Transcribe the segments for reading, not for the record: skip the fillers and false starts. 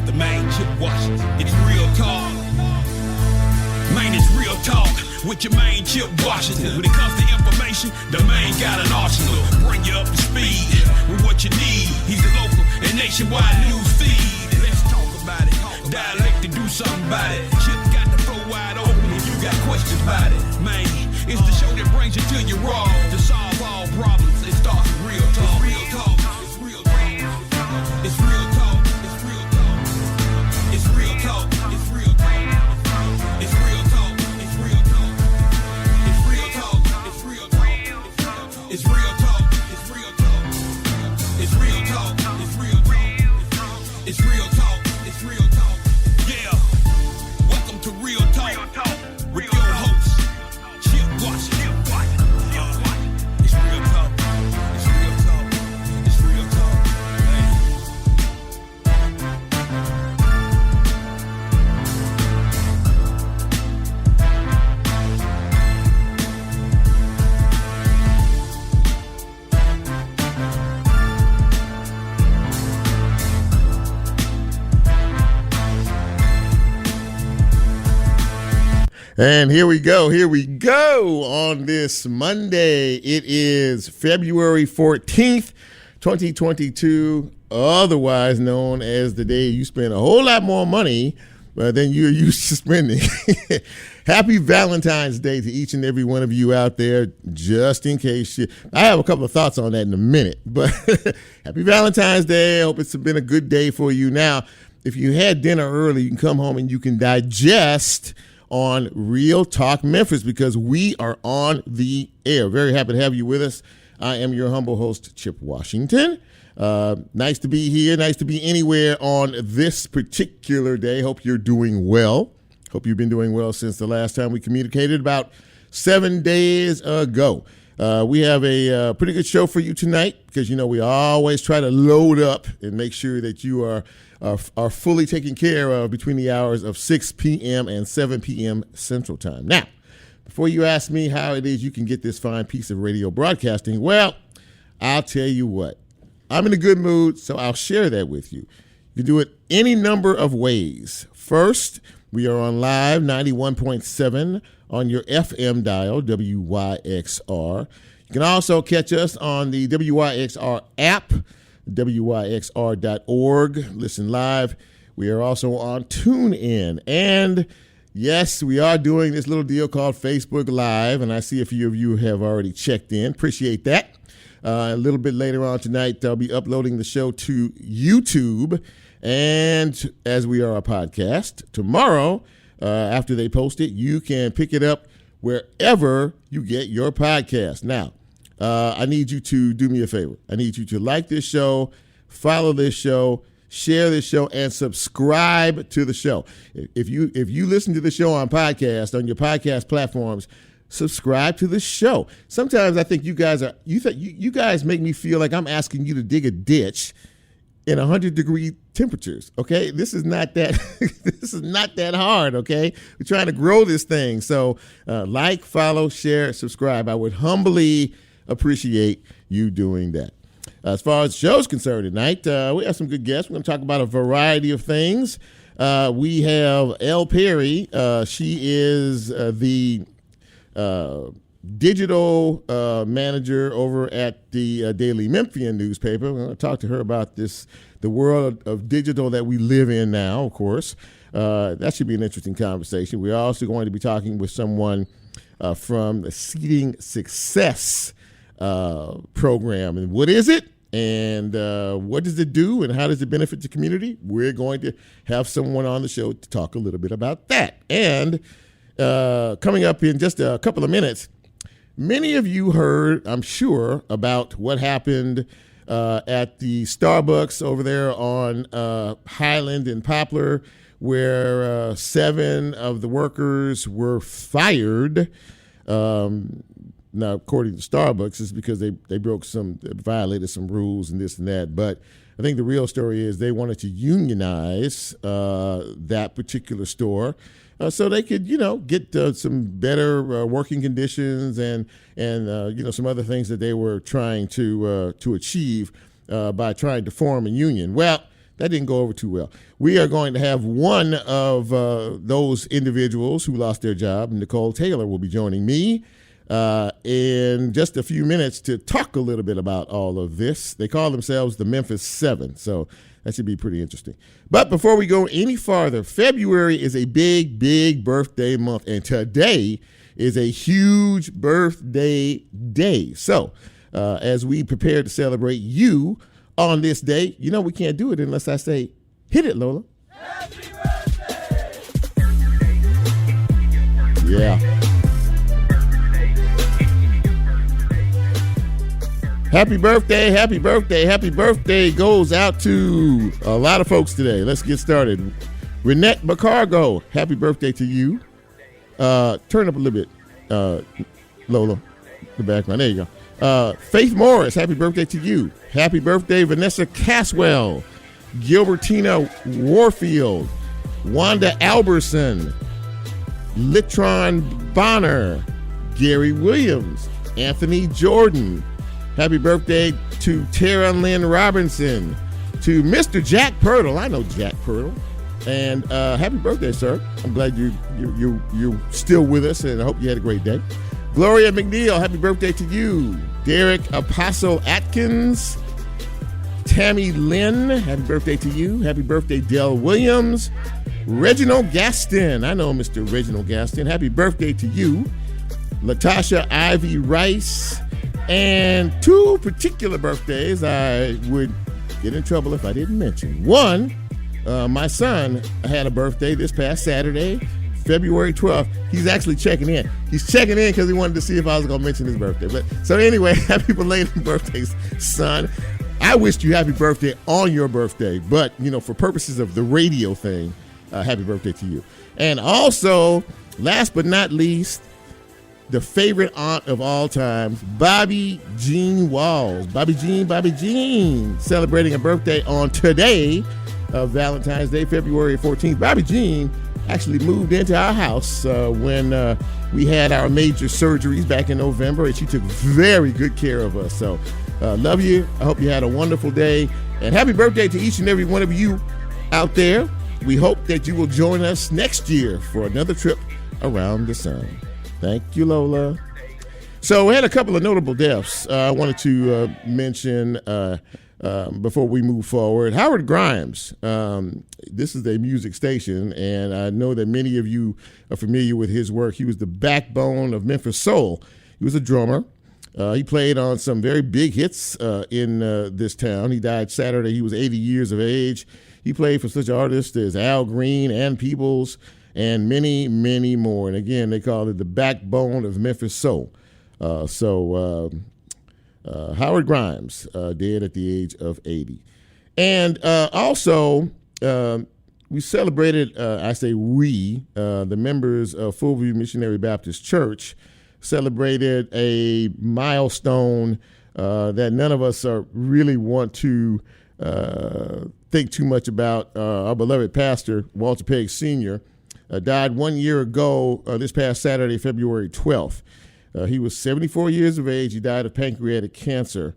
the main Chip Washington. It's real talk. Man, it's real talk with your main Chip Washington. When it comes to information, the main got an arsenal. Bring you up to speed with what you need. He's a local and nationwide news feed. Let's talk about it. Dialect to do something about it. Chip got the flow wide open if you got questions about it. Man, it's the show that brings you to your raw. To solve all problems, it starts with real talk. Real talk. It's real talk. It's real talk. It's real talk. It's real talk. It's real talk. It's real talk. It's real talk. It's real talk. It's real talk. It's real talk. It's real talk. It's real talk. It's real talk. It's real talk. It's real talk. Yeah. Welcome to Real Talk with your host, Chip Washington. It's real talk. It's real talk. It's real talk. And here we go on this Monday. It is February 14th, 2022, otherwise known as the day you spend a whole lot more money than you're used to spending. Happy Valentine's Day to each and every one of you out there, just in case I have a couple of thoughts on that in a minute, but happy Valentine's Day. I hope it's been a good day for you. Now, if you had dinner early, you can come home and you can digest on Real Talk Memphis because we are on the air. Very happy to have you with us. I am your humble host, Chip Washington. Nice to be here. Nice to be anywhere on this particular day. Hope you're doing well. Hope you've been doing well since the last time we communicated about 7 days ago. We have a pretty good show for you tonight because, you know, we always try to load up and make sure that you are fully taken care of between the hours of 6 p.m. and 7 p.m. Central Time. Now, before you ask me how it is you can get this fine piece of radio broadcasting, well, I'll tell you what. I'm in a good mood, so I'll share that with you. You can do it any number of ways. First, we are on live 91.7 on your FM dial, WYXR. You can also catch us on the WYXR app, WYXR.org. Listen live. We are also on TuneIn. And yes, we are doing this little deal called Facebook Live, and I see a few of you have already checked in. Appreciate that. A little bit later on tonight, I'll be uploading the show to YouTube, and as we are a podcast, tomorrow, after they post it, you can pick it up wherever you get your podcast. Now, I need you to do me a favor. I need you to like this show, follow this show, share this show, and subscribe to the show. If you listen to the show on podcast, on your podcast platforms, subscribe to the show. Sometimes I think you guys make me feel like I'm asking you to dig a ditch in 100-degree temperatures. Okay, this is not that hard. Okay, we're trying to grow this thing. So like, follow, share, subscribe. I would humbly appreciate you doing that. As far as the show's concerned tonight, we have some good guests. We're going to talk about a variety of things. We have Elle Perry. She is the digital manager over at the Daily Memphian newspaper. We're going to talk to her about the world of digital that we live in now, of course. That should be an interesting conversation. We're also going to be talking with someone from the Seeding Success program. And what is it? And what does it do? And how does it benefit the community? We're going to have someone on the show to talk a little bit about that. And coming up in just a couple of minutes, many of you heard, I'm sure, about what happened at the Starbucks over there on Highland and Poplar, where 7 of the workers were fired. Now, according to Starbucks, it's because they violated some rules and this and that. But I think the real story is they wanted to unionize that particular store so they could, get some better working conditions and some other things that they were trying to achieve by trying to form a union. Well, that didn't go over too well. We are going to have one of those individuals who lost their job. Nicole Taylor will be joining me in just a few minutes to talk a little bit about all of this. They call themselves the Memphis 7, so that should be pretty interesting. But before we go any farther, February is a big, big birthday month, and today is a huge birthday day. So as we prepare to celebrate you on this day, you know we can't do it unless I say, hit it, Lola. Happy birthday! Yeah. Happy birthday, happy birthday, happy birthday goes out to a lot of folks today. Let's get started. Renette McCargo, happy birthday to you. Turn up a little bit, Lola, the background. There you go. Faith Morris, happy birthday to you. Happy birthday, Vanessa Caswell, Gilbertina Warfield, Wanda Alberson, Litron Bonner, Gary Williams, Anthony Jordan. Happy birthday to Tara Lynn Robinson, to Mr. Jack Purtle. I know Jack Purtle. And happy birthday, sir. I'm glad you're still with us, and I hope you had a great day. Gloria McNeil, happy birthday to you. Derek Apostle Atkins, Tammy Lynn, happy birthday to you. Happy birthday, Dell Williams. Reginald Gaston, I know Mr. Reginald Gaston, happy birthday to you. Latasha Ivy Rice, and two particular birthdays I would get in trouble if I didn't mention. One, my son had a birthday this past Saturday, February 12th. He's actually checking in. He's checking in because he wanted to see if I was going to mention his birthday. But so anyway, happy belated birthday, son. I wished you happy birthday on your birthday, but you know, for purposes of the radio thing, happy birthday to you. And also, last but not least, the favorite aunt of all time, Bobby Jean Walls. Bobby Jean, celebrating a birthday on today, Valentine's Day, February 14th. Bobby Jean actually moved into our house when we had our major surgeries back in November, and she took very good care of us. So love you. I hope you had a wonderful day, and happy birthday to each and every one of you out there. We hope that you will join us next year for another trip around the sun. Thank you, Lola. So we had a couple of notable deaths I wanted to mention before we move forward. Howard Grimes, this is a music station, and I know that many of you are familiar with his work. He was the backbone of Memphis Soul. He was a drummer. He played on some very big hits in this town. He died Saturday. He was 80 years of age. He played for such artists as Al Green, Ann Peebles, and many, many more. And again, they call it the backbone of Memphis Soul. Howard Grimes, dead at the age of 80. And also, we celebrated, the members of Fullview Missionary Baptist Church celebrated a milestone that none of us really want to think too much about. Our beloved pastor, Walter Pegg Sr., died 1 year ago, this past Saturday, February 12th. He was 74 years of age. He died of pancreatic cancer.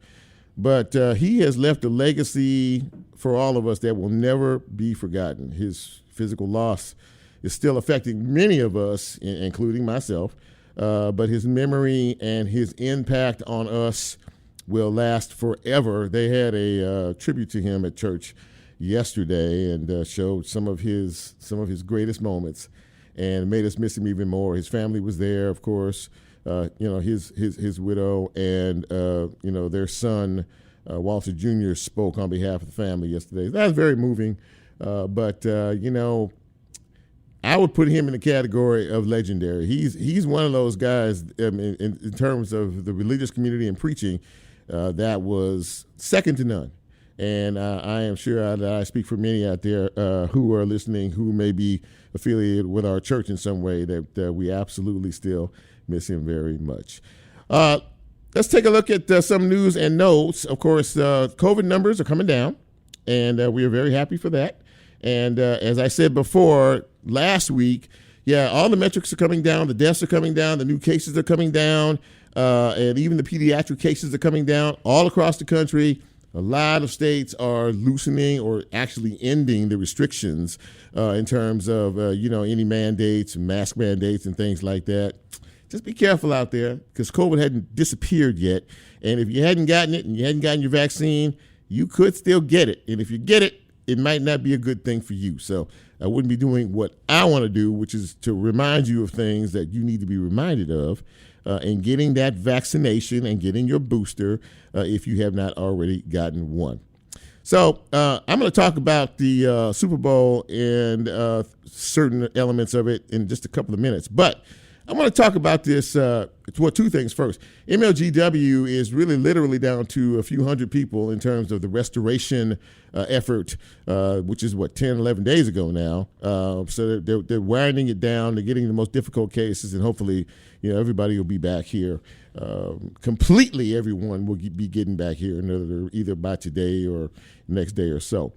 But he has left a legacy for all of us that will never be forgotten. His physical loss is still affecting many of us, including myself. But his memory and his impact on us will last forever. They had a tribute to him at church yesterday and showed some of his greatest moments, and made us miss him even more. His family was there, of course. His widow and their son Walter Jr. spoke on behalf of the family yesterday. That was very moving. But I would put him in the category of legendary. He's one of those guys in terms of the religious community and preaching that was second to none. And I am sure that I speak for many out there who are listening who may be affiliated with our church in some way that we absolutely still miss him very much. Let's take a look at some news and notes. Of course, COVID numbers are coming down, and we are very happy for that. And as I said before, last week, all the metrics are coming down. The deaths are coming down. The new cases are coming down. And even the pediatric cases are coming down all across the country. A lot of states are loosening or actually ending the restrictions in terms of, any mandates, mask mandates and things like that. Just be careful out there because COVID hadn't disappeared yet. And if you hadn't gotten it and you hadn't gotten your vaccine, you could still get it. And if you get it, it might not be a good thing for you. So I wouldn't be doing what I want to do, which is to remind you of things that you need to be reminded of and getting that vaccination and getting your booster if you have not already gotten one. So I'm going to talk about the Super Bowl and certain elements of it in just a couple of minutes. But I want to talk about this, two things first. MLGW is really literally down to a few hundred people in terms of the restoration effort, which is, 10, 11 days ago now. So they're winding it down. They're getting the most difficult cases, and hopefully, everybody will be back here. Completely everyone will be getting back here either by today or next day or so.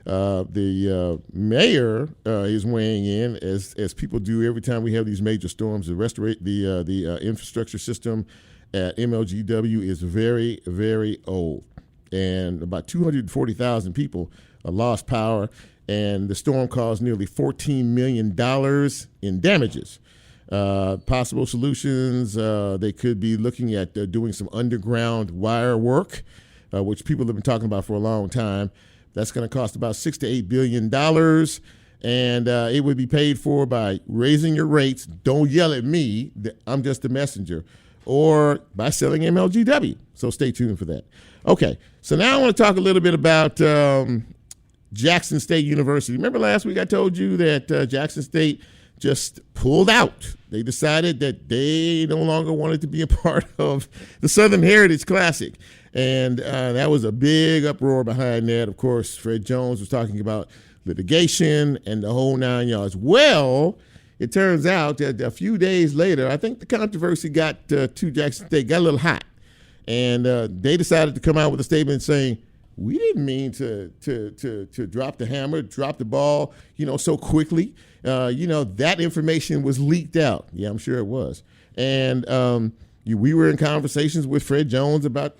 The mayor is weighing in, as people do every time we have these major storms. The infrastructure system at MLGW is very, very old, and about 240,000 people lost power, and the storm caused nearly $14 million in damages. Possible solutions, they could be looking at doing some underground wire work, which people have been talking about for a long time. That's going to cost about $6 to $8 billion, and it would be paid for by raising your rates. Don't yell at me. I'm just a messenger. Or by selling MLGW. So stay tuned for that. Okay, so now I want to talk a little bit about Jackson State University. Remember last week I told you that Jackson State just pulled out. They decided that they no longer wanted to be a part of the Southern Heritage Classic. And that was a big uproar behind that. Of course, Fred Jones was talking about litigation and the whole 9 yards. Well, it turns out that a few days later, I think the controversy got to Jackson State, got a little hot. And they decided to come out with a statement saying, we didn't mean to drop the hammer, drop the ball, so quickly. That information was leaked out. Yeah, I'm sure it was. And we were in conversations with Fred Jones about,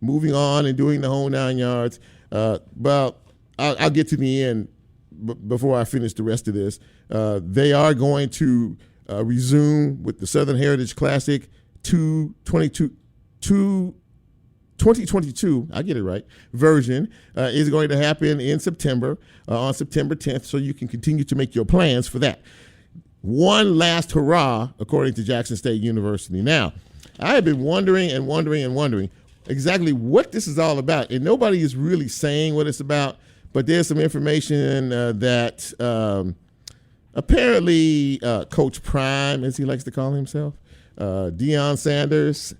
moving on and doing the whole 9 yards. But I'll get to the end before I finish the rest of this. They are going to resume with the Southern Heritage Classic 2022, I get it right, version is going to happen in September, on September 10th, so you can continue to make your plans for that. One last hurrah, according to Jackson State University. Now, I have been wondering exactly what this is all about, and nobody is really saying what it's about, but there's some information that apparently Coach Prime, as he likes to call himself, Deion Sanders,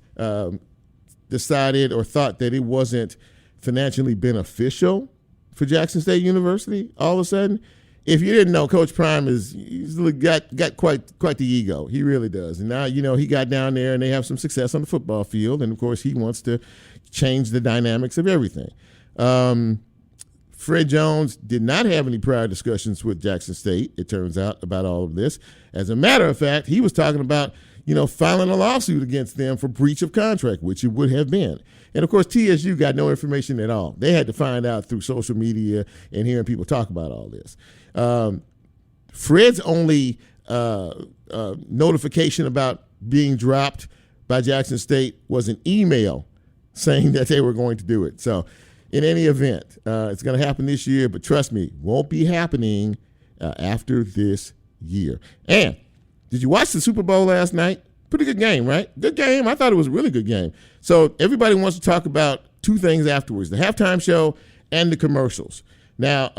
decided or thought that it wasn't financially beneficial for Jackson State University all of a sudden. If you didn't know, Coach Prime he's got quite the ego. He really does. And now, he got down there and they have some success on the football field. And, of course, he wants to change the dynamics of everything. Fred Jones did not have any prior discussions with Jackson State, it turns out, about all of this. As a matter of fact, he was talking about filing a lawsuit against them for breach of contract, which it would have been. And, of course, TSU got no information at all. They had to find out through social media and hearing people talk about all this. Fred's only notification about being dropped by Jackson State was an email saying that they were going to do it. So, in any event, it's going to happen this year, but trust me, won't be happening after this year. And did you watch the Super Bowl last night? Pretty good game, right? Good game. I thought it was a really good game. So everybody wants to talk about two things afterwards, the halftime show and the commercials. Now,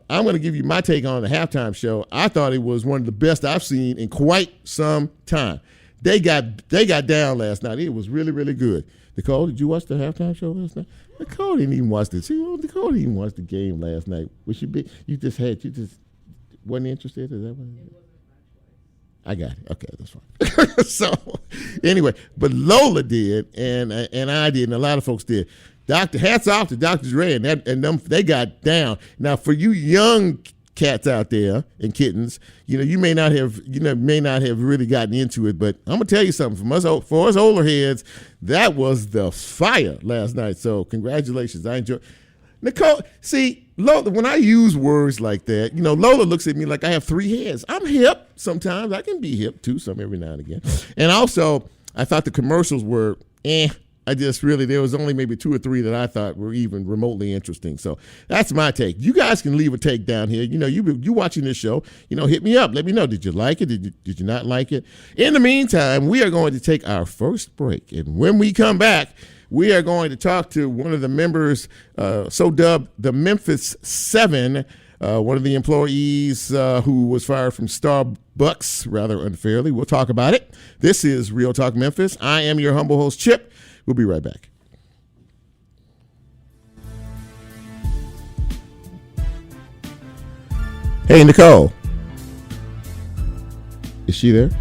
I'm going to give you my take on the halftime show. I thought it was one of the best I've seen in quite some time. They got down last night. It was really, really good. Nicole, did you watch the halftime show last night? Nicole didn't even watch the Nicole didn't even watch the game last night. You just wasn't interested? Is that what it is? I got it. Okay, that's fine. So, anyway, but Lola did, and I did, and a lot of folks did. Hats off to Dr. Dre and them. They got down. Now, for you young cats out there and kittens. You may not have really gotten into it, but I'm gonna tell you something. For us older heads, that was the fire last night. So congratulations, I enjoyed. Nicole, see, Lola, when I use words like that, Lola looks at me like I have three heads. I'm hip sometimes. I can be hip too, some every now and again. And also, I thought the commercials were there was only maybe two or three that I thought were even remotely interesting. So that's my take. You guys can leave a take down here. You watching this show, hit me up. Let me know. Did you like it? Did you not like it? In the meantime, we are going to take our first break. And when we come back, we are going to talk to one of the members, so dubbed the Memphis 7, one of the employees who was fired from Starbucks rather unfairly. We'll talk about it. This is Real Talk Memphis. I am your humble host, Chip. We'll be right back. Hey, Nicole. Is she there?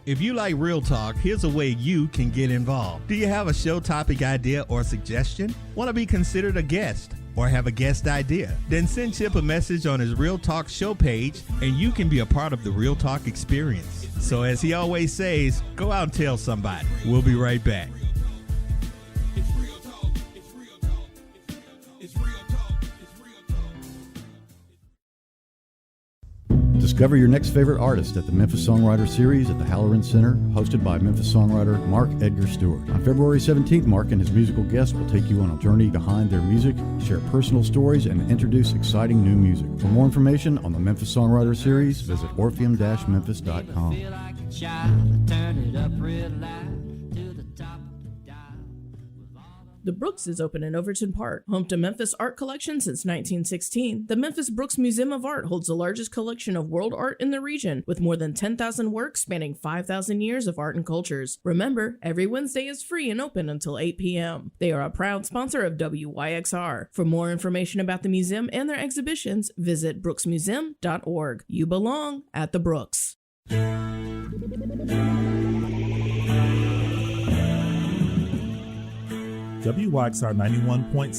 If you like Real Talk, here's a way you can get involved. Do you have a show topic idea or suggestion? Want to be considered a guest or have a guest idea? Then send Chip a message on his Real Talk show page and you can be a part of the Real Talk experience. So as he always says, go out and tell somebody. We'll be right back. Discover your next favorite artist at the Memphis Songwriter Series at the Halloran Center, hosted by Memphis songwriter Mark Edgar Stewart. On February 17th, Mark and his musical guests will take you on a journey behind their music, share personal stories, and introduce exciting new music. For more information on the Memphis Songwriter Series, visit orpheum-memphis.com. The Brooks is open in Overton Park. Home to Memphis art collection since 1916, the Memphis Brooks Museum of Art holds the largest collection of world art in the region, with more than 10,000 works spanning 5,000 years of art and cultures. Remember, every Wednesday is free and open until 8 p.m. They are a proud sponsor of WYXR. For more information about the museum and their exhibitions, visit brooksmuseum.org. You belong at the Brooks. WYXR 91.7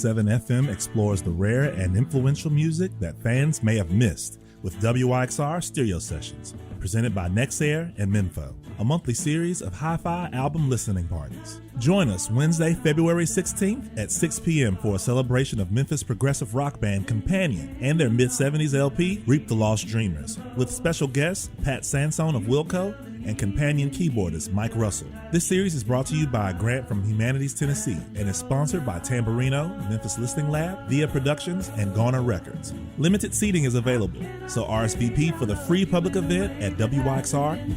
FM explores the rare and influential music that fans may have missed with WYXR Stereo Sessions, presented by Nexair and Menfo, a monthly series of hi-fi album listening parties. Join us Wednesday, February 16th at 6 p.m. for a celebration of Memphis progressive rock band Companion and their mid-70s LP, Reap the Lost Dreamers, with special guests Pat Sansone of Wilco and Companion keyboardist Mike Russell. This series is brought to you by a grant from Humanities Tennessee and is sponsored by Tamburino, Memphis Listening Lab, Via Productions, and Garner Records. Limited seating is available, so RSVP for the free public event at WYXR.org.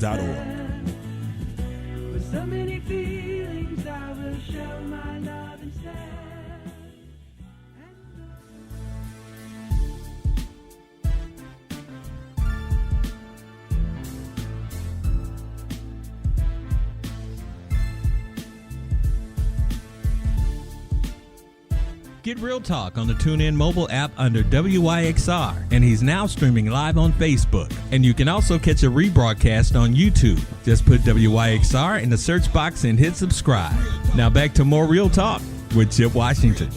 With so many feelings, I will show my love instead. Get Real Talk on the TuneIn mobile app under WYXR, and he's now streaming live on Facebook. And you can also catch a rebroadcast on YouTube. Just put WYXR in the search box and hit subscribe. Now back to more Real Talk with Chip Washington.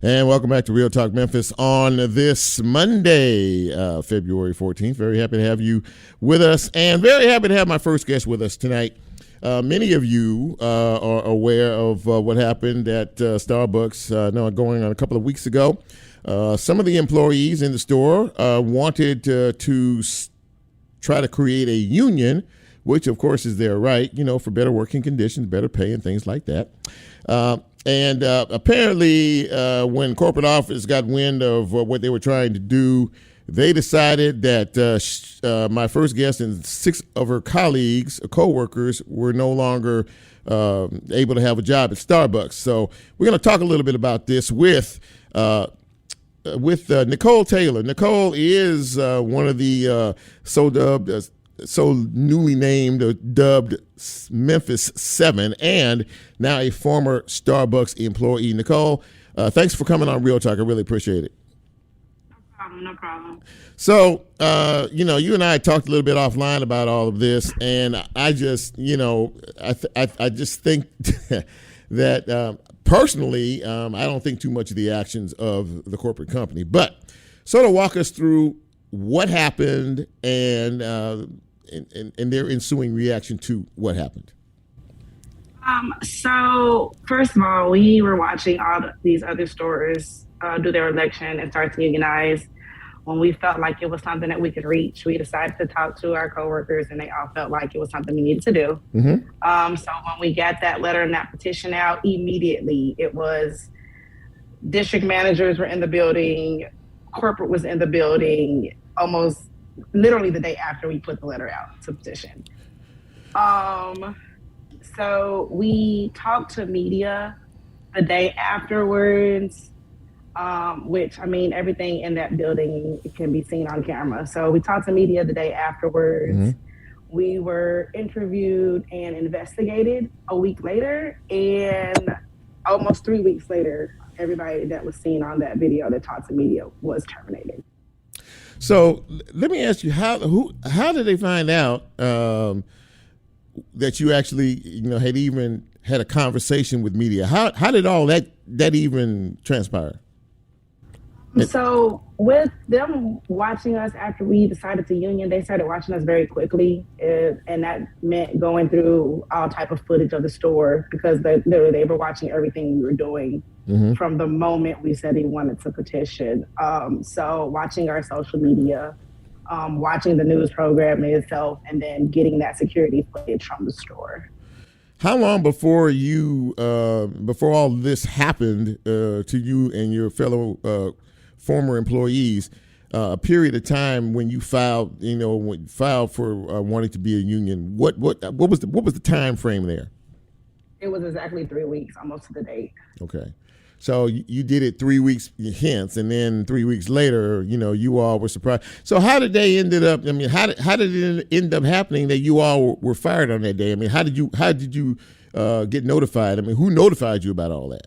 And welcome back to Real Talk Memphis on this Monday, February 14th. Very happy to have you with us, and very happy to have my first guest with us tonight. Many of you are aware of what happened at Starbucks going on a couple of weeks ago. Some of the employees in the store wanted to try to create a union, which of course is their right, for better working conditions, better pay, and things like that. And apparently, when corporate office got wind of what they were trying to do, they decided that my first guest and 6 of her colleagues, co-workers, were no longer able to have a job at Starbucks. So we're going to talk a little bit about this with Nicole Taylor. Nicole is one of the so newly named, dubbed Memphis 7, and now a former Starbucks employee. Nicole, thanks for coming on Real Talk. I really appreciate it. No problem. So, you and I talked a little bit offline about all of this, and I just, I just think that personally, I don't think too much of the actions of the corporate company. But sort of walk us through what happened and their ensuing reaction to what happened. So first of all, we were watching all these other stores do their election and start to unionize. When we felt like it was something that we could reach, we decided to talk to our coworkers, and they all felt like it was something we needed to do. Mm-hmm. So when we got that letter and that petition out, immediately it was district managers were in the building, corporate was in the building, almost literally the day after we put the letter out to petition. So we talked to media the day afterwards, which, I mean, everything in that building can be seen on camera. So we talked to media the day afterwards. Mm-hmm. We were interviewed and investigated a week later, and almost 3 weeks later, everybody that was seen on that video that talked to media was terminated. So let me ask you, how did they find out that you actually, had even had a conversation with media? How did all that even transpire? So with them watching us after we decided to union, they started watching us very quickly, and that meant going through all type of footage of the store, because they were watching everything we were doing from the moment we said we wanted to petition. So watching our social media, watching the news program itself, and then getting that security footage from the store. How long before before all this happened to you and your fellow former employees, a period of time when you filed for wanting to be a union? What was the time frame there? It was exactly 3 weeks, almost to the date. Okay. So you did it 3 weeks hence, and then 3 weeks later, you all were surprised. So how did they ended up? I mean, how did it end up happening that you all were fired on that day? I mean, how did you get notified? I mean, who notified you about all that?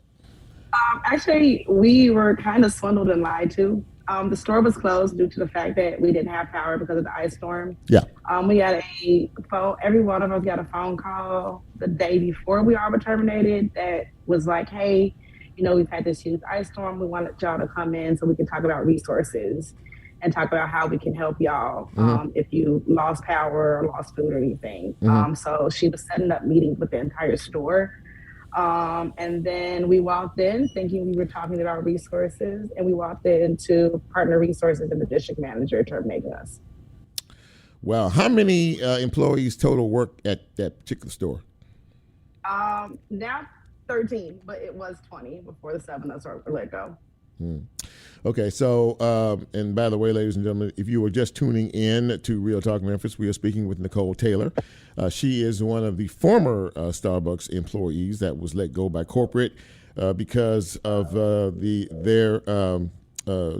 Actually, we were kind of swindled and lied to. The store was closed due to the fact that we didn't have power because of the ice storm. Yeah. We got a phone. Every one of us got a phone call the day before we all were terminated that was like, hey, we've had this huge ice storm. We wanted y'all to come in so we can talk about resources and talk about how we can help y'all if you lost power or lost food or anything. So she was setting up meetings with the entire store. And then we walked in thinking we were talking about resources, and we walked into partner resources and the district manager terminating us. Wow. How many employees total work at that particular store? Now 13, but it was 20 before the 7 of us were let go. Okay, so, and by the way, ladies and gentlemen, if you were just tuning in to Real Talk Memphis, we are speaking with Nicole Taylor. She is one of the former Starbucks employees that was let go by corporate because of their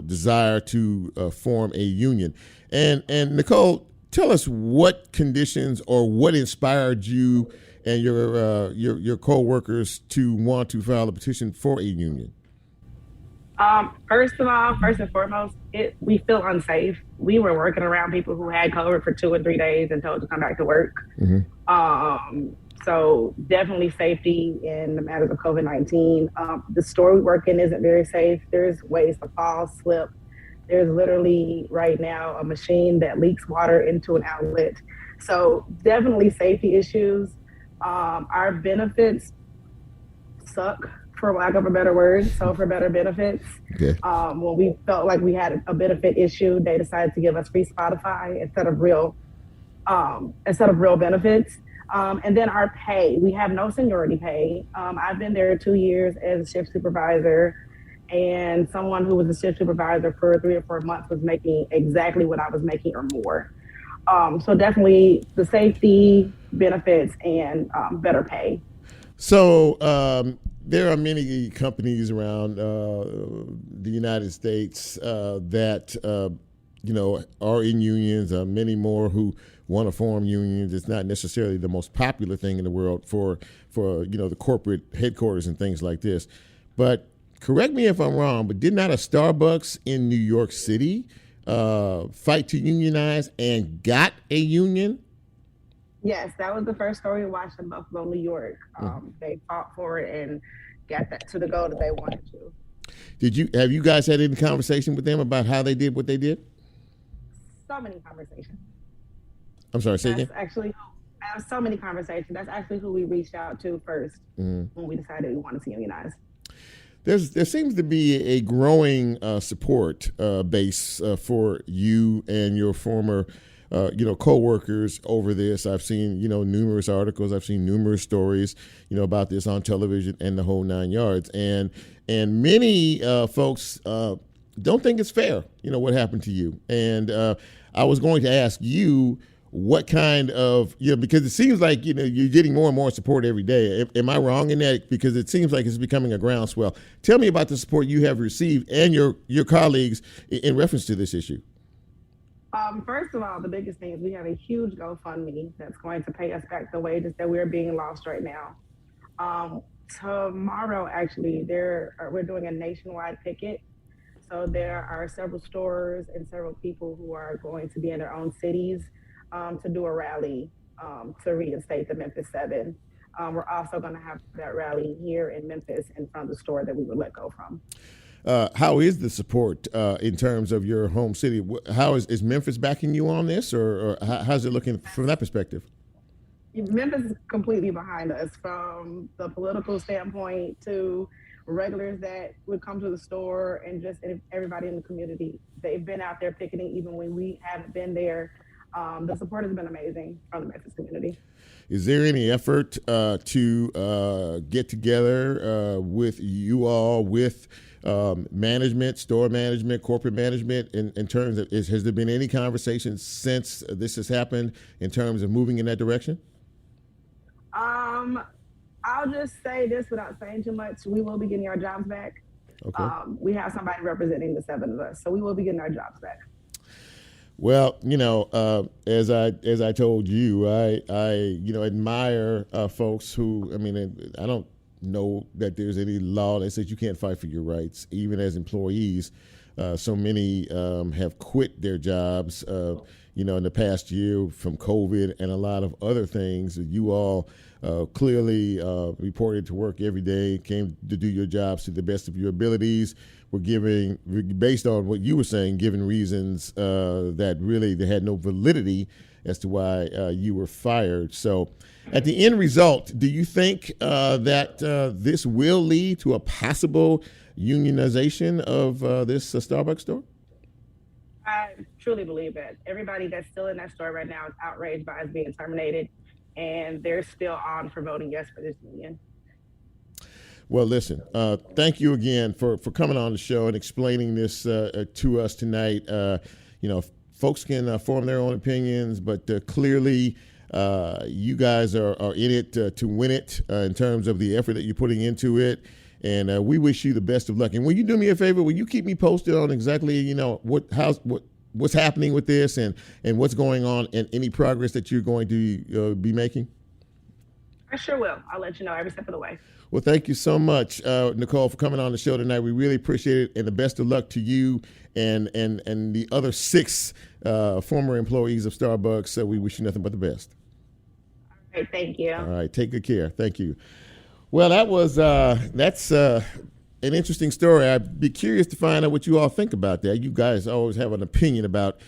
desire to form a union. And Nicole, tell us what conditions or what inspired you and your co-workers to want to file a petition for a union. First and foremost, we feel unsafe. We were working around people who had COVID for 2 and 3 days and told to come back to work. So definitely safety in the matters of COVID-19. The store we work in isn't very safe. There's ways to fall, slip. There's literally right now a machine that leaks water into an outlet. So definitely safety issues. Our benefits suck, for lack of a better word, so for better benefits. Okay. When we felt like we had a benefit issue, they decided to give us free Spotify instead of real benefits. And then our pay, we have no seniority pay. I've been there 2 years as a shift supervisor, and someone who was a shift supervisor for 3 or 4 months was making exactly what I was making or more. So definitely the safety, benefits, and better pay. So there are many companies around the United States that are in unions. Many more who want to form unions. It's not necessarily the most popular thing in the world for the corporate headquarters and things like this. But correct me if I'm wrong, but did not a Starbucks in New York City fight to unionize and got a union? Yes, that was the first story we watched in Buffalo, New York. They fought for it and got that to the goal that they wanted to. Have you guys had any conversation with them about how they did what they did? So many conversations. I'm sorry, say again? I have so many conversations. That's actually who we reached out to first when we decided we wanted to unionize. There seems to be a growing support base for you and your former co-workers over this. I've seen, numerous articles. I've seen numerous stories, about this on television and the whole 9 yards. And many folks don't think it's fair, what happened to you. And I was going to ask you what kind of, because it seems like, you're getting more and more support every day. Am I wrong in that? Because it seems like it's becoming a groundswell. Tell me about the support you have received and your colleagues in reference to this issue. First of all, the biggest thing is we have a huge GoFundMe that's going to pay us back the wages that we're being lost right now. Tomorrow, actually, we're doing a nationwide picket. So there are several stores and several people who are going to be in their own cities to do a rally to reinstate the Memphis 7. We're also going to have that rally here in Memphis in front of the store that we were let go from. How is the support in terms of your home city? How is Memphis backing you on this, or how's it looking from that perspective? Memphis is completely behind us, from the political standpoint to regulars that would come to the store and just everybody in the community. They've been out there picketing even when we haven't been there. The support has been amazing from the Memphis community. Is there any effort to get together with you all, with management, store management, corporate management, in terms of, has there been any conversations since this has happened in terms of moving in that direction? I'll just say this without saying too much. We will be getting our jobs back. Okay. We have somebody representing the 7 of us, so we will be getting our jobs back. Well, as I told you, I admire folks who, I don't know that there's any law that says you can't fight for your rights, even as employees. So many have quit their jobs, in the past year from COVID and a lot of other things. You all clearly reported to work every day, came to do your jobs to the best of your abilities. We're giving, based on what you were saying, giving reasons that really they had no validity as to why you were fired. So at the end result, do you think that this will lead to a possible unionization of this Starbucks store? I truly believe that. Everybody that's still in that store right now is outraged by us being terminated, and they're still on for voting yes for this union. Well, listen, thank you again for coming on the show and explaining this to us tonight. Folks can form their own opinions, but clearly you guys are in it to win it in terms of the effort that you're putting into it. And we wish you the best of luck. And will you do me a favor? Will you keep me posted on exactly, what's happening with this and what's going on and any progress that you're going to be making? I sure will. I'll let you know every step of the way. Well, thank you so much, Nicole, for coming on the show tonight. We really appreciate it, and the best of luck to you and the other 6 former employees of Starbucks. We wish you nothing but the best. All right, thank you. All right, take good care. Thank you. Well, that's an interesting story. I'd be curious to find out what you all think about that. You guys always have an opinion about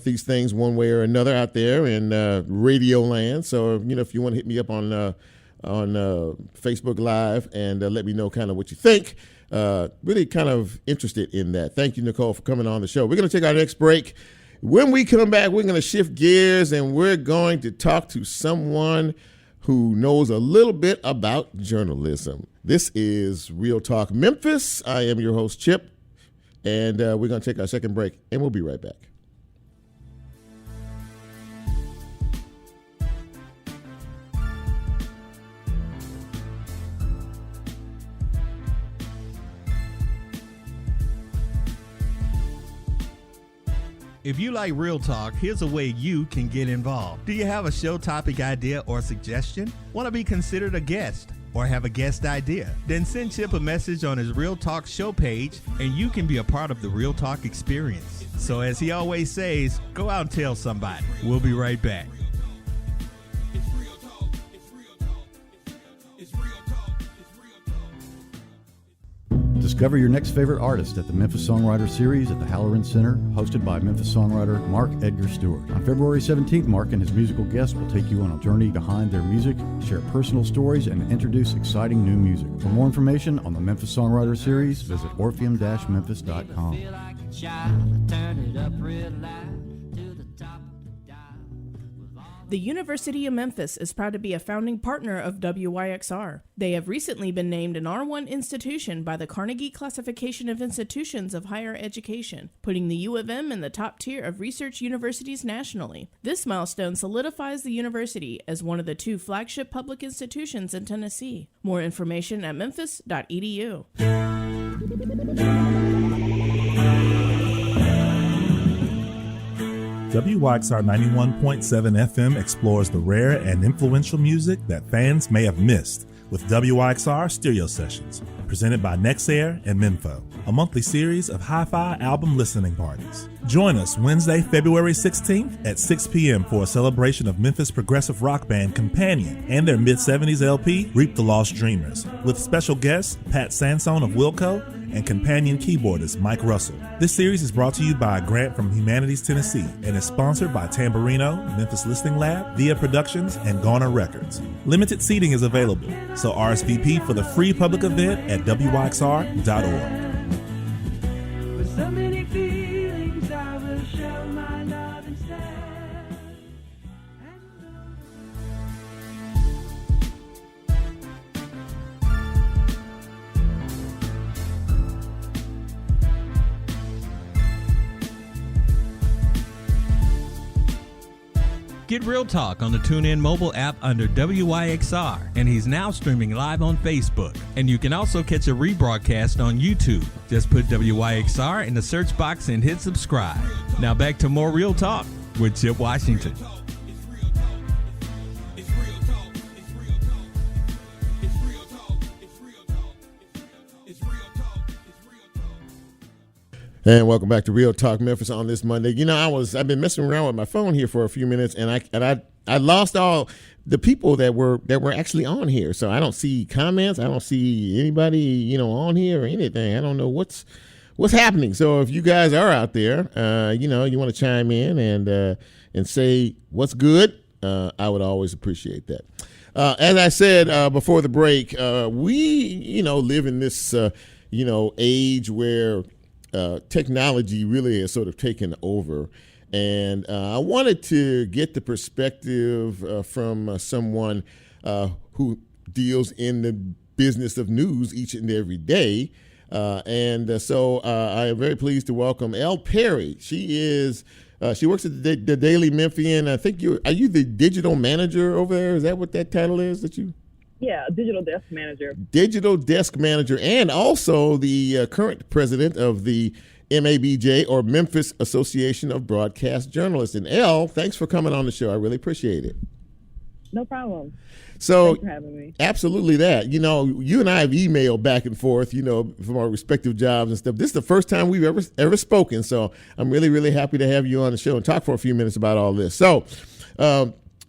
these things one way or another out there in radio land. So, if you want to hit me up on Facebook Live and let me know kind of what you think. Really kind of interested in that. Thank you, Nicole, for coming on the show. We're going to take our next break. When we come back, we're going to shift gears and we're going to talk to someone who knows a little bit about journalism. This is Real Talk Memphis. I am your host, Chip, and we're going to take our second break, and we'll be right back. If you like Real Talk, here's a way you can get involved. Do you have a show topic idea or suggestion? Want to be considered a guest? or have a guest idea? Then send Chip a message on his Real Talk show page and you can be a part of the Real Talk experience. So as he always says, go out and tell somebody. We'll be right back. Discover your next favorite artist at the Memphis Songwriter Series at the Halloran Center, hosted by Memphis songwriter Mark Edgar Stewart. On February 17th, Mark and his musical guests will take you on a journey behind their music, share personal stories, and introduce exciting new music. For more information on the Memphis Songwriter Series, visit orpheum-memphis.com. The University of Memphis is proud to be a founding partner of WYXR. They have recently been named an R1 institution by the Carnegie Classification of Institutions of Higher Education, putting the U of M in the top tier of research universities nationally. This milestone solidifies the university as one of the 2 flagship public institutions in Tennessee. More information at memphis.edu. WYXR 91.7 FM explores the rare and influential music that fans may have missed with WYXR Stereo Sessions, presented by Nexair and Memphis, a monthly series of hi-fi album listening parties. Join us Wednesday, February 16th at 6 p.m. for a celebration of Memphis progressive rock band Companion and their mid-70s LP, Reap the Lost Dreamers, with special guests Pat Sansone of Wilco and Companion keyboardist Mike Russell. This series is brought to you by a grant from Humanities Tennessee and is sponsored by Tamburino, Memphis Listening Lab, Via Productions, and Garner Records. Limited seating is available, so RSVP for the free public event at WYXR.org. With so many feelings, I will show my love instead. Get Real Talk on the TuneIn mobile app under WYXR, and he's now streaming live on Facebook. And you can also catch a rebroadcast on YouTube. Just put WYXR in the search box and hit subscribe. Now back to more Real Talk with Chip Washington. And welcome back to Real Talk Memphis on this Monday. You know, I've been messing around with my phone here for a few minutes, and I lost all the people that were actually on here. So I don't see comments. I don't see anybody, on here or anything. I don't know what's happening. So if you guys are out there, you want to chime in and say what's good, I would always appreciate that. As I said before the break, we live in this age where technology really has sort of taken over. And I wanted to get the perspective from someone who deals in the business of news each and every day. So I am very pleased to welcome Elle Perry. She works at the Daily Memphian. I think are you the digital manager over there? Is that what that title is that you? Yeah, digital desk manager. Digital desk manager, and also the current president of the MABJ, or Memphis Association of Broadcast Journalists. And Elle, thanks for coming on the show. I really appreciate it. No problem. So, thanks for having me. Absolutely that. You and I have emailed back and forth, from our respective jobs and stuff. This is the first time we've ever spoken. So I'm really, really happy to have you on the show and talk for a few minutes about all this. So,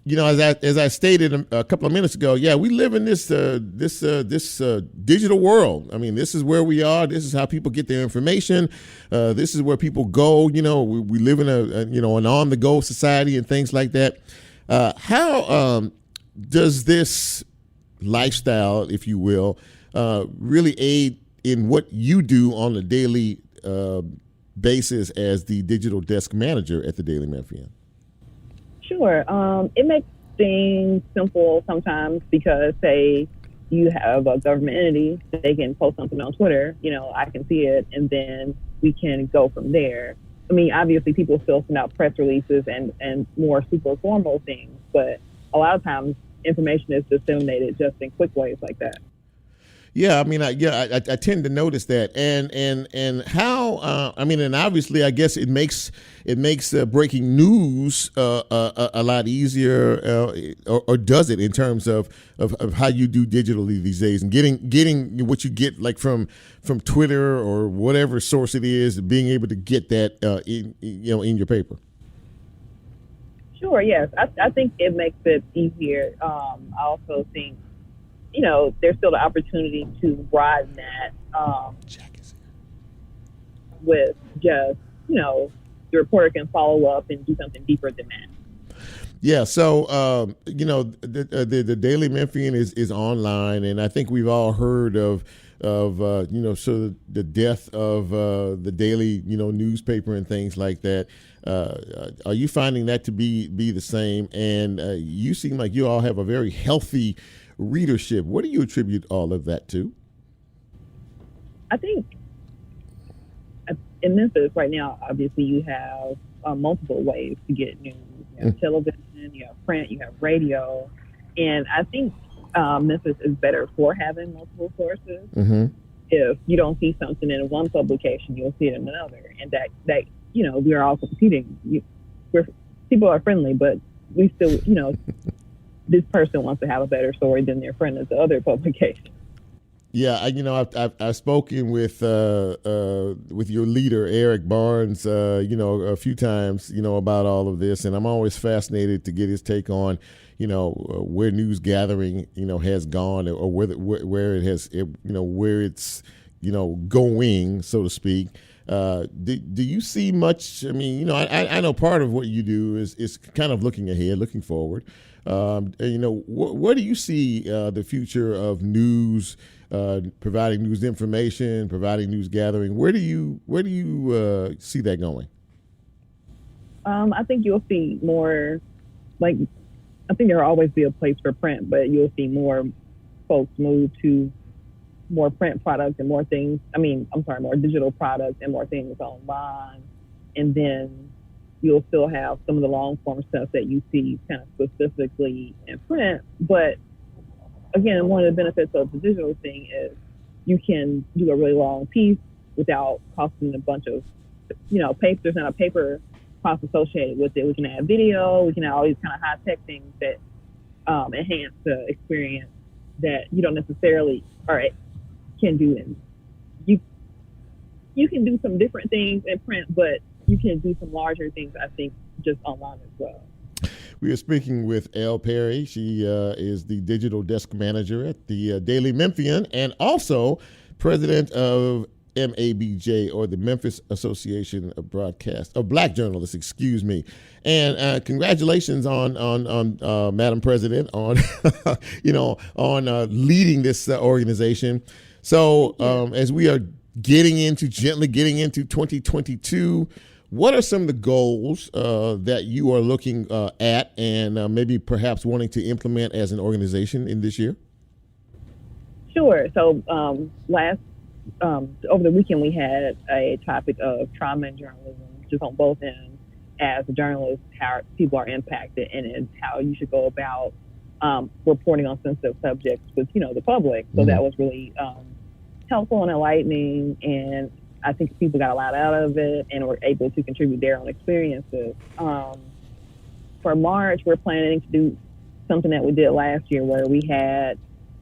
as I stated a couple of minutes ago, we live in this digital world. I mean, this is where we are. This is how people get their information. This is where people go. We live in an on-the-go society and things like that. How does this lifestyle, if you will, really aid in what you do on a daily basis as the digital desk manager at the Daily Memphian? Sure. It makes things simple sometimes because, say, you have a government entity, they can post something on Twitter, I can see it, and then we can go from there. I mean, obviously people still send out press releases and more super formal things, but a lot of times information is disseminated just in quick ways like that. Yeah, I mean, I tend to notice that, and how I mean, and obviously, I guess it makes breaking news a lot easier, or does it in terms of how you do digitally these days, and getting what you get like from Twitter or whatever source it is, being able to get that in your paper. Sure. Yes, I think it makes it easier. I also think, there's still the opportunity to broaden that with just, the reporter can follow up and do something deeper than that. Yeah, so the Daily Memphian is online, and I think we've all heard of sort of the death of the daily newspaper and things like that. Are you finding that to be the same? And you seem like you all have a very healthy readership. What do you attribute all of that to? I think in Memphis right now, obviously you have multiple ways to get news. You have television, you have print, you have radio, and I think Memphis is better for having multiple sources. Mm-hmm. If you don't see something in one publication, you'll see it in another, and that we are all competing. People are friendly, but we still, this person wants to have a better story than their friend at the other publication. Yeah, I've spoken with your leader Eric Barnes, a few times, about all of this, and I'm always fascinated to get his take on, where news gathering, has gone, or where it has, where it's, going, so to speak. Do you see much? I mean, I know part of what you do is kind of looking ahead, looking forward. Where do you see the future of news, providing news information, providing news gathering? Where do you see that going? I think you'll see more. I think there will always be a place for print, but you'll see more folks move to more print products and more things. More digital products and more things online. And then you'll still have some of the long form stuff that you see kind of specifically in print. But again, one of the benefits of the digital thing is you can do a really long piece without costing a bunch of, paper. There's not a paper cost associated with it. We can add video, we can add all these kind of high tech things that enhance the experience that you don't necessarily can do in. You can do some different things in print, but you can do some larger things, I think, just online as well. We are speaking with Elle Perry. She is the digital desk manager at the Daily Memphian and also president of MABJ, or the Memphis Association of Black Journalists, excuse me. And congratulations on Madam President on leading this organization. So as we are gently getting into 2022, what are some of the goals that you are looking at and maybe perhaps wanting to implement as an organization in this year? Sure. So over the weekend, we had a topic of trauma and journalism, just on both ends. As a journalist, how people are impacted, and how you should go about reporting on sensitive subjects with, the public. So that was really helpful and enlightening, and I think people got a lot out of it and were able to contribute their own experiences. For March, we're planning to do something that we did last year, where we had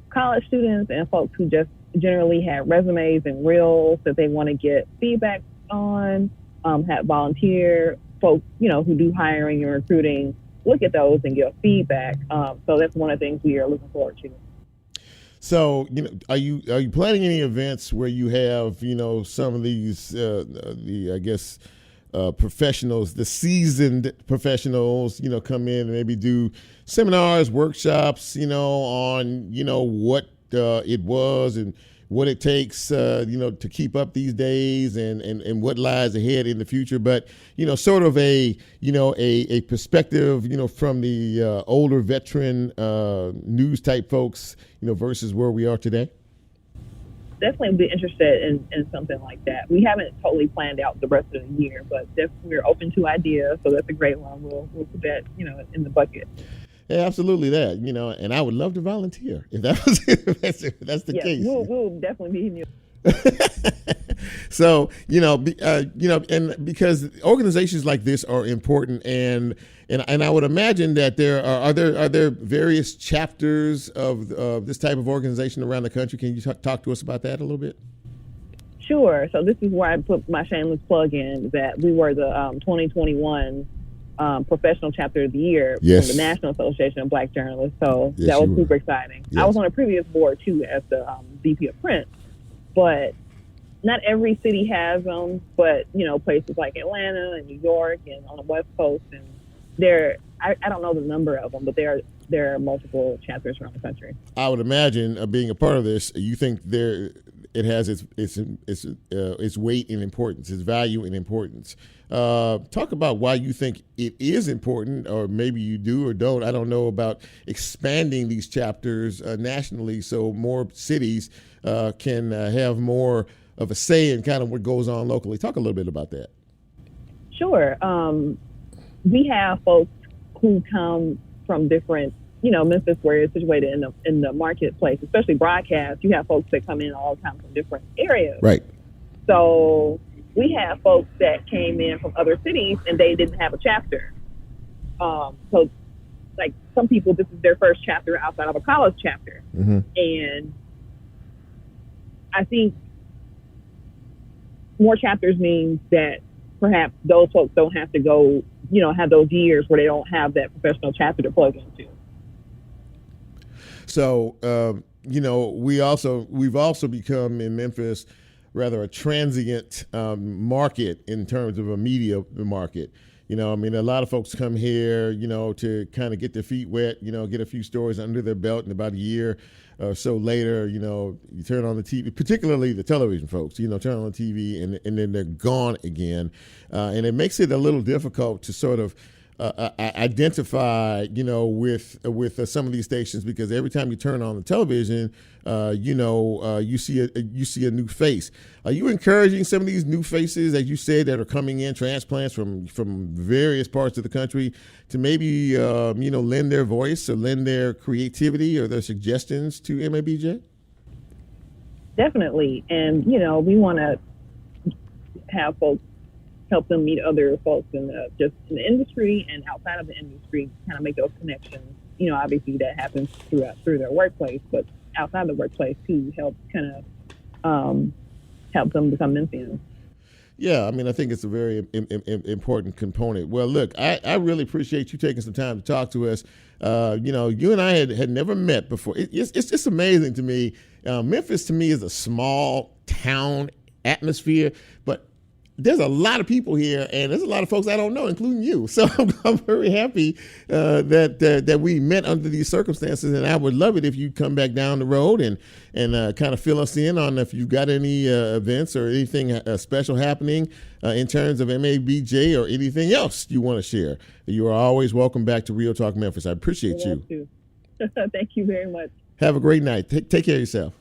college students and folks who just generally had resumes and reels that they want to get feedback on, had volunteer folks, who do hiring and recruiting, look at those and give feedback. So that's one of the things we are looking forward to. So, are you planning any events where you have, some of these, professionals, the seasoned professionals, come in and maybe do seminars, workshops, on, what it was and what it takes, to keep up these days and what lies ahead in the future. But, sort of a perspective, from the older veteran news type folks, versus where we are today. Definitely be interested in something like that. We haven't totally planned out the rest of the year, but we're open to ideas. So that's a great one. We'll put that, in the bucket. Yeah, absolutely that. And I would love to volunteer if that's the case. We'll definitely be in you. So and because organizations like this are important, and I would imagine that there are there various chapters of this type of organization around the country. Can you talk to us about that a little bit? Sure. So this is where I put my shameless plug in, that we were the 2021 professional chapter of the year from the National Association of Black Journalists. So that was super exciting. Yes. I was on a previous board too as the VP of Print, but not every city has them. But places like Atlanta and New York and on the West Coast, and I don't know the number of them, but there are multiple chapters around the country. I would imagine being a part of this, you think it has its weight and importance, its value and importance. Talk about why you think it is important, or maybe you do or don't. I don't know about expanding these chapters nationally so more cities can have more of a say in kind of what goes on locally. Talk a little bit about that. Sure. We have folks who come from different, Memphis, where it's situated in the marketplace, especially broadcast. You have folks that come in all the time from different areas. Right. So we have folks that came in from other cities and they didn't have a chapter. So like some people, this is their first chapter outside of a college chapter. Mm-hmm. And I think more chapters means that perhaps those folks don't have to go, have those years where they don't have that professional chapter to plug into. So, we've also become in Memphis rather a transient market in terms of a media market. A lot of folks come here, to kind of get their feet wet, get a few stories under their belt, and about a year or so later, you turn on the TV, particularly the television folks, turn on the TV and then they're gone again. And it makes it a little difficult to sort of identify, with some of these stations, because every time you turn on the television, you see a new face. Are you encouraging some of these new faces, as you said, that are coming in, transplants from various parts of the country, to maybe lend their voice or lend their creativity or their suggestions to MABJ? Definitely, and we want to have folks help them meet other folks in the industry and outside of the industry, kind of make those connections. Obviously that happens through their workplace, but outside the workplace too, help kind of help them become Memphians. Yeah, I think it's a very important component. Well, look, I really appreciate you taking some time to talk to us. You and I had never met before. It's just amazing to me. Memphis to me is a small town atmosphere, but there's a lot of people here, and there's a lot of folks I don't know, including you. So I'm very happy that we met under these circumstances, and I would love it if you'd come back down the road and kind of fill us in on if you've got any events or anything special happening in terms of MABJ or anything else you want to share. You are always welcome back to Real Talk Memphis. I appreciate you. Thank you very much. Have a great night. Take care of yourself.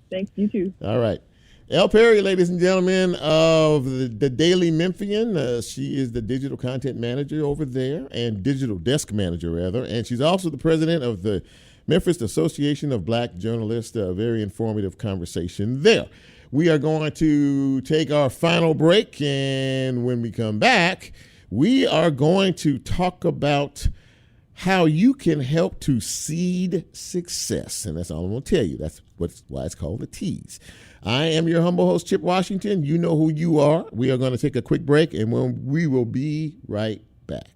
Thanks, you too. All right. Elle Perry, ladies and gentlemen, of the Daily Memphian. She is the digital content manager over there, and digital desk manager, rather. And she's also the president of the Memphis Association of Black Journalists. A very informative conversation there. We are going to take our final break, and when we come back, we are going to talk about how you can help to seed success. And that's all I'm going to tell you. That's why it's called the Tease. I am your humble host, Chip Washington. You know who you are. We are going to take a quick break, and we will be right back.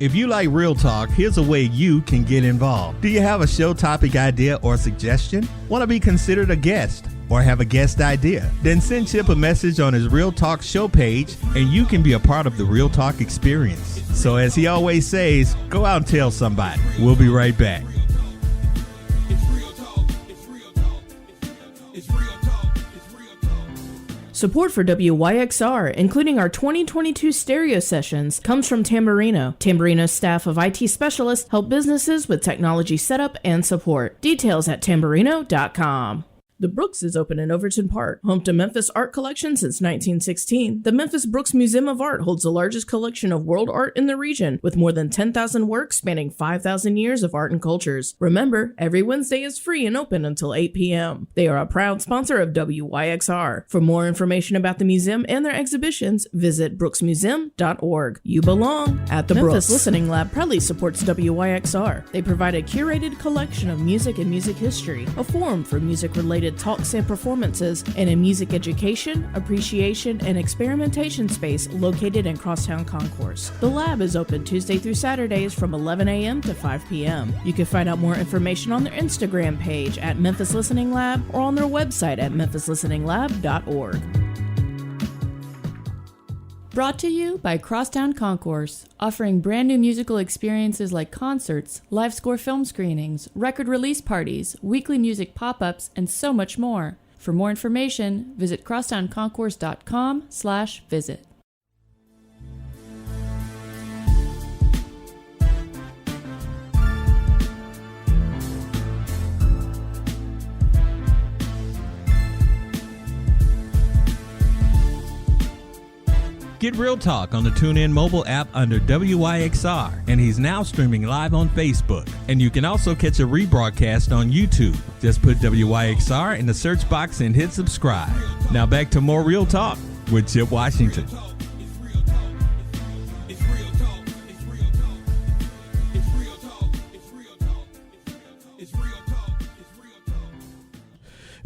If you like Real Talk, here's a way you can get involved. Do you have a show topic idea or suggestion? Want to be considered a guest or have a guest idea? Then send Chip a message on his Real Talk show page, and you can be a part of the Real Talk experience. So as he always says, go out and tell somebody. We'll be right back. Support for WYXR, including our 2022 stereo sessions, comes from Tamburino. Tamburino's staff of IT specialists help businesses with technology setup and support. Details at tamburino.com. The Brooks is open in Overton Park, home to Memphis art collection since 1916. The Memphis Brooks Museum of Art holds the largest collection of world art in the region, with more than 10,000 works spanning 5,000 years of art and cultures. Remember, every Wednesday is free and open until 8 p.m. They are a proud sponsor of WYXR. For more information about the museum and their exhibitions, visit brooksmuseum.org. You belong at the Memphis Listening Lab proudly supports WYXR. They provide a curated collection of music and music history, a forum for music-related talks and performances, and a music education, appreciation, and experimentation space located in Crosstown Concourse. The lab is open Tuesday through Saturdays from 11 a.m. to 5 p.m. You can find out more information on their Instagram page at Memphis Listening Lab or on their website at memphislisteninglab.org. Brought to you by Crosstown Concourse, offering brand new musical experiences like concerts, live score film screenings, record release parties, weekly music pop-ups, and so much more. For more information, visit crosstownconcourse.com/visit. Get Real Talk on the TuneIn mobile app under WYXR, and he's now streaming live on Facebook. And you can also catch a rebroadcast on YouTube. Just put WYXR in the search box and hit subscribe. Now back to more Real Talk with Chip Washington.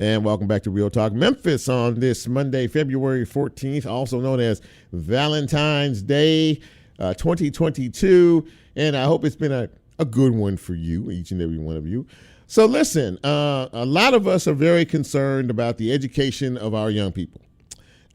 And welcome back to Real Talk Memphis on this Monday, February 14th, also known as Valentine's Day 2022. And I hope it's been a good one for you, each and every one of you. So listen, a lot of us are very concerned about the education of our young people.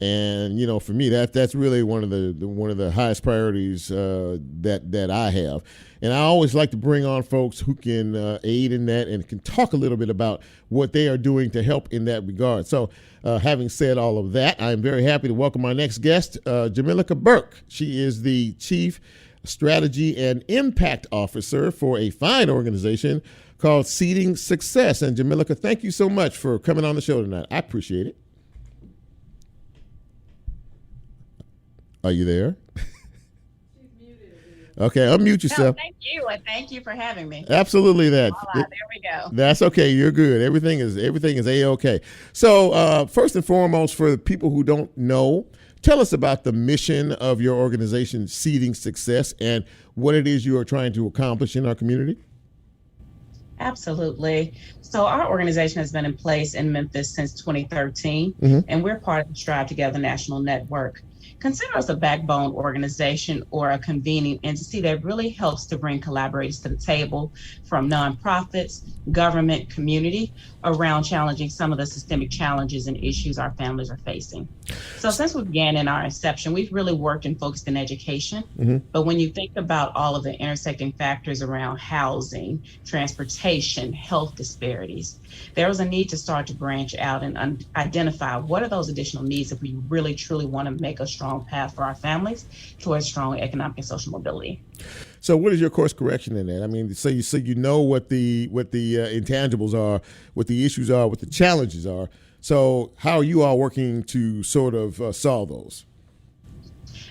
And, you know, for me, that's really one of the highest priorities that I have. And I always like to bring on folks who can aid in that and can talk a little bit about what they are doing to help in that regard. So having said all of that, I'm very happy to welcome our next guest, Jamilica Burke. She is the Chief Strategy and Impact Officer for a fine organization called Seeding Success. And Jamilica, thank you so much for coming on the show tonight. I appreciate it. Are you there? Okay, unmute yourself. No, thank you, and thank you for having me. Absolutely, that. There we go. That's okay. You're good. Everything is A-okay. So first and foremost, for the people who don't know, tell us about the mission of your organization, Seeding Success, and what it is you are trying to accomplish in our community. Absolutely. So our organization has been in place in Memphis since 2013, and we're part of the Strive Together National Network. Consider us a backbone organization or a convening entity that really helps to bring collaborators to the table from nonprofits, government, community around challenging some of the systemic challenges and issues our families are facing. So since we began in our inception, we've really worked and focused in education. But when you think about all of the intersecting factors around housing, transportation, health disparities, there was a need to start to branch out and identify what are those additional needs if we really truly want to make a strong path for our families towards strong economic and social mobility. So what is your course correction in that? I mean, so you know what the intangibles are, what the issues are, what the challenges are. So how are you all working to sort of solve those?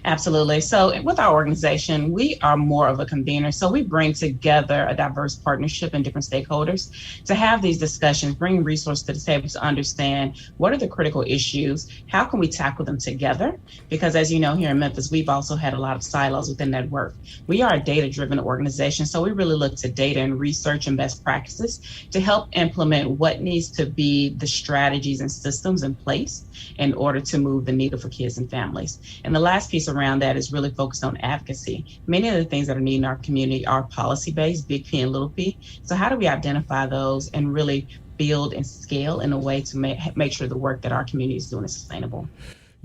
Absolutely. So with our organization, we are more of a convener. So we bring together a diverse partnership and different stakeholders to have these discussions, bring resources to the table to understand what are the critical issues, how can we tackle them together? Because as you know, here in Memphis, we've also had a lot of silos within that work. We are a data-driven organization, so we really look to data and research and best practices to help implement what needs to be the strategies and systems in place in order to move the needle for kids and families. And the last piece around that is really focused on advocacy. Many of the things that are needed in our community are policy-based, big P and little p. So how do we identify those and really build and scale in a way to make sure the work that our community is doing is sustainable?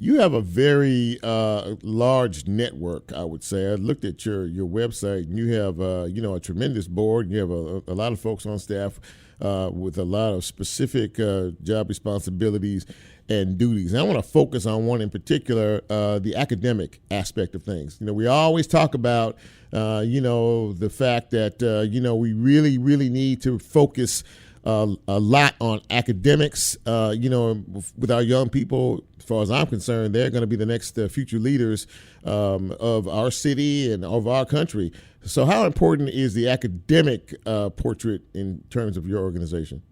You have a very large network, I would say. I looked at your website, and you have a tremendous board. You have a lot of folks on staff with a lot of specific job responsibilities and duties. And I want to focus on one in particular, the academic aspect of things. We always talk about the fact that we really need to focus a lot on academics. With our young people, as far as I'm concerned, they're going to be the next future leaders of our city and of our country. So how important is the academic portrait in terms of your organization?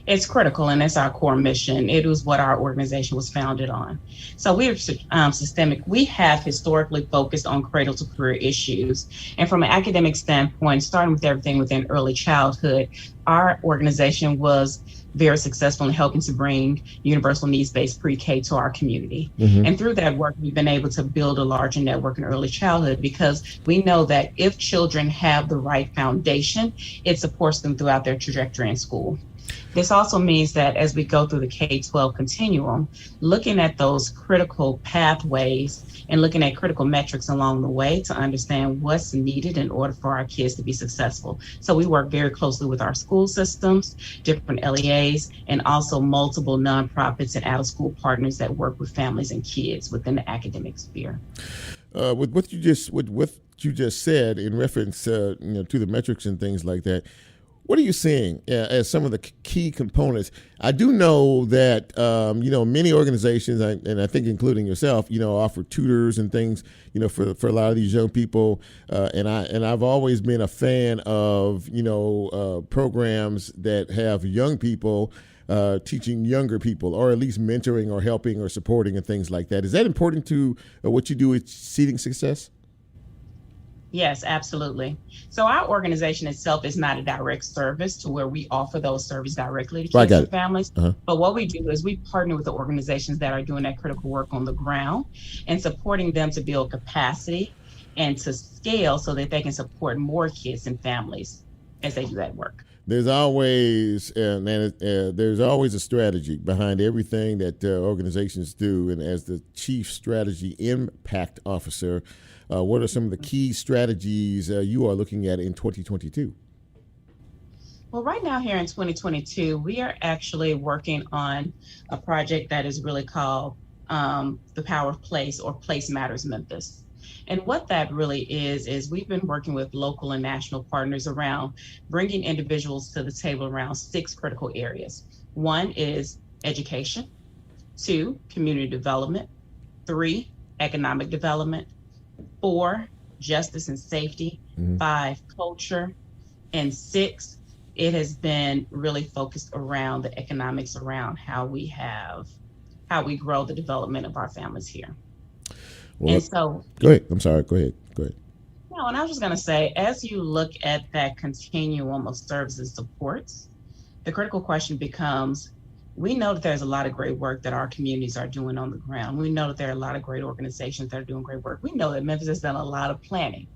It's critical, and it's our core mission. It was what our organization was founded on. So we are systemic. We have historically focused on cradle to career issues. And from an academic standpoint, starting with everything within early childhood, our organization was very successful in helping to bring universal needs-based pre-K to our community. Mm-hmm. And through that work, we've been able to build a larger network in early childhood, because we know that if children have the right foundation, it supports them throughout their trajectory in school. This also means that as we go through the K-12 continuum, looking at those critical pathways and looking at critical metrics along the way to understand what's needed in order for our kids to be successful. So we work very closely with our school systems, different LEAs, and also multiple nonprofits and out-of-school partners that work with families and kids within the academic sphere. With what you just said in reference to the metrics and things like that, what are you seeing as some of the key components? I do know that many organizations, and I think including yourself, offer tutors and things, for a lot of these young people. And I've always been a fan of programs that have young people teaching younger people, or at least mentoring or helping or supporting and things like that. Is that important to what you do with Seeding Success? Yes, absolutely. So our organization itself is not a direct service to where we offer those services directly to kids and families. Uh-huh. But what we do is we partner with the organizations that are doing that critical work on the ground and supporting them to build capacity and to scale so that they can support more kids and families as they do that work. There's always there's always a strategy behind everything that organizations do. And as the Chief Strategy Impact Officer, what are some of the key strategies you are looking at in 2022? Well, right now here in 2022, we are actually working on a project that is really called The Power of Place, or Place Matters Memphis. And what that really is we've been working with local and national partners around bringing individuals to the table around 6 critical areas. 1 is education, 2, community development, 3, economic development, 4, justice and safety, 5, culture, and 6, it has been really focused around the economics around how we grow the development of our families here. Well, and so, go ahead. I'm sorry. Go ahead. No, and I was just going to say, as you look at that continuum of services supports, the critical question becomes, we know that there's a lot of great work that our communities are doing on the ground. We know that there are a lot of great organizations that are doing great work. We know that Memphis has done a lot of planning.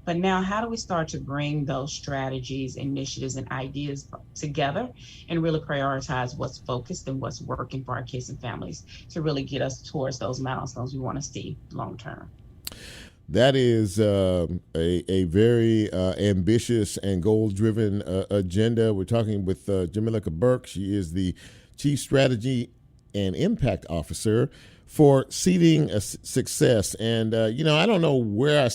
But now, how do we start to bring those strategies, initiatives, and ideas together and really prioritize what's focused and what's working for our kids and families to really get us towards those milestones we want to see long term? That is a very ambitious and goal-driven agenda. We're talking with Jamilica Burke. She is the Chief Strategy and Impact Officer for Seeding Success. And, I don't know where I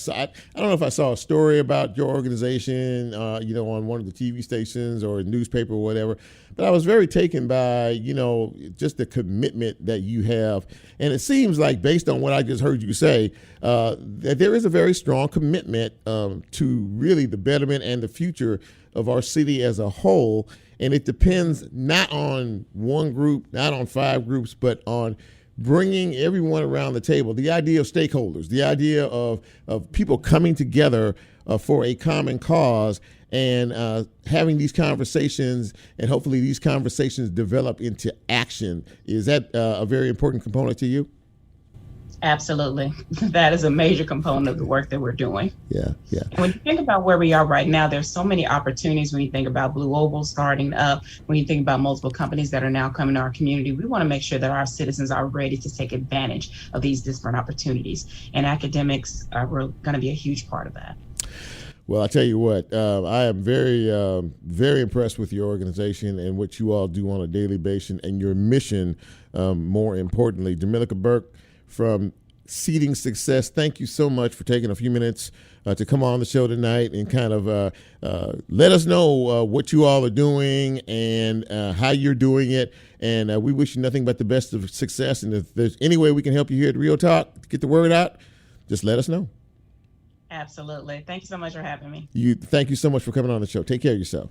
don't know if I saw a story about your organization, on one of the TV stations or a newspaper or whatever, but I was very taken by, just the commitment that you have. And it seems like, based on what I just heard you say, that there is a very strong commitment to really the betterment and the future of our city as a whole. And it depends not on one group, not on 5 groups, but on bringing everyone around the table. The idea of stakeholders, the idea of people coming together for a common cause and having these conversations, and hopefully these conversations develop into action. Is that a very important component to you? Absolutely. That is a major component of the work that we're doing. Yeah. And when you think about where we are right now, there's so many opportunities when you think about Blue Oval starting up, when you think about multiple companies that are now coming to our community. We want to make sure that our citizens are ready to take advantage of these different opportunities. And academics are going to be a huge part of that. Well, I tell you what, I am very, very impressed with your organization and what you all do on a daily basis and your mission, more importantly. Jamilica Burke from Seeding Success, thank you so much for taking a few minutes to come on the show tonight and kind of let us know what you all are doing and how you're doing it. And we wish you nothing but the best of success. And if there's any way we can help you here at Real Talk to get the word out, just let us know. Absolutely. Thank you so much for having me. Thank you so much for coming on the show. Take care of yourself.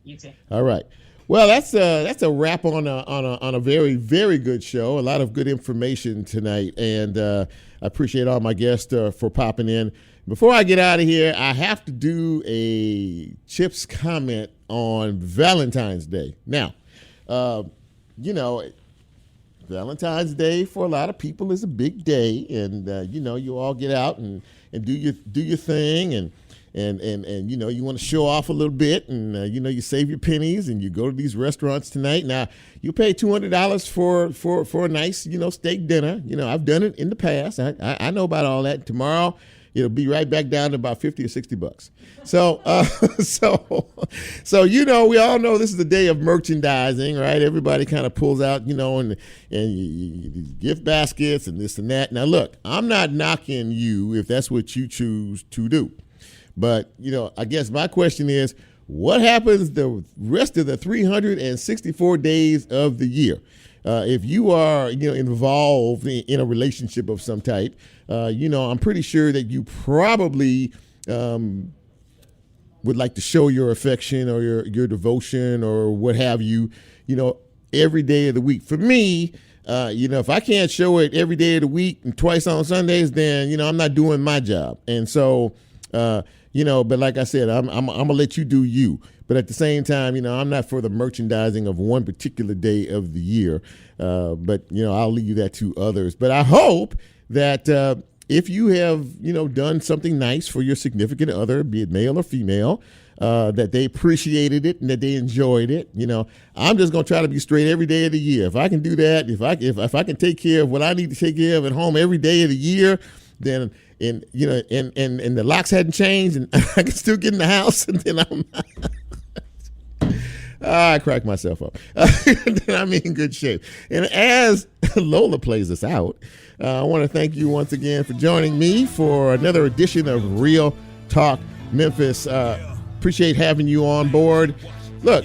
You too. All right. Well, that's a wrap on a very, very good show. A lot of good information tonight, and I appreciate all my guests for popping in. Before I get out of here, I have to do a Chip's comment on Valentine's Day. Now, Valentine's Day for a lot of people is a big day, and you all get out and do your thing, and you want to show off a little bit, and you save your pennies and you go to these restaurants tonight. Now you pay $200 for a nice steak dinner. I've done it in the past. I know about all that. Tomorrow it'll be right back down to about $50 or $60. So we all know this is a day of merchandising, right? Everybody kind of pulls out and gift baskets and this and that. Now look, I'm not knocking you if that's what you choose to do. But, I guess my question is, what happens the rest of the 364 days of the year? If you are, involved in a relationship of some type, I'm pretty sure that you probably would like to show your affection or your devotion or what have you, every day of the week. For me, if I can't show it every day of the week and twice on Sundays, then, I'm not doing my job. And so, but like I said, I'm gonna let you do you. But at the same time, I'm not for the merchandising of one particular day of the year. But I'll leave that to others. But I hope that if you have done something nice for your significant other, be it male or female, that they appreciated it and that they enjoyed it. I'm just gonna try to be straight every day of the year. If I can do that, if I can take care of what I need to take care of at home every day of the year, then. And the locks hadn't changed, and I can still get in the house, and then I crack myself up. Then I'm in good shape. And as Lola plays us out, I want to thank you once again for joining me for another edition of Real Talk Memphis. Appreciate having you on board. Look,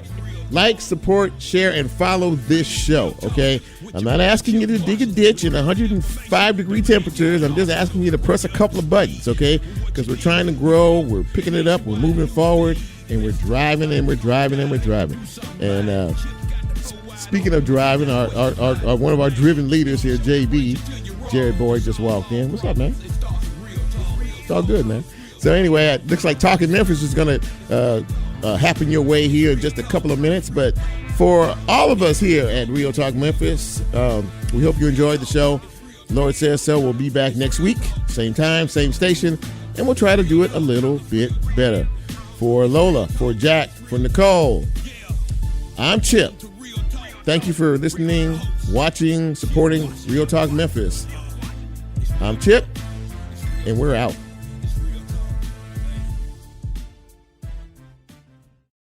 like, support, share, and follow this show, okay? I'm not asking you to dig a ditch in 105-degree temperatures. I'm just asking you to press a couple of buttons, okay? Because we're trying to grow, we're picking it up, we're moving forward, and we're driving, and we're driving, and we're driving. And speaking of driving, our one of our driven leaders here, JB, Jared Boyd, just walked in. What's up, man? It's all good, man. So anyway, it looks like Talking Memphis is going to happen your way here in just a couple of minutes. But for all of us here at Real Talk Memphis, we hope you enjoyed the show. Lord says so. We'll be back next week, same time, same station, and we'll try to do it a little bit better. For Lola, for Jack, for Nicole, I'm Chip. Thank you for listening, watching, supporting Real Talk Memphis. I'm Chip, and we're out.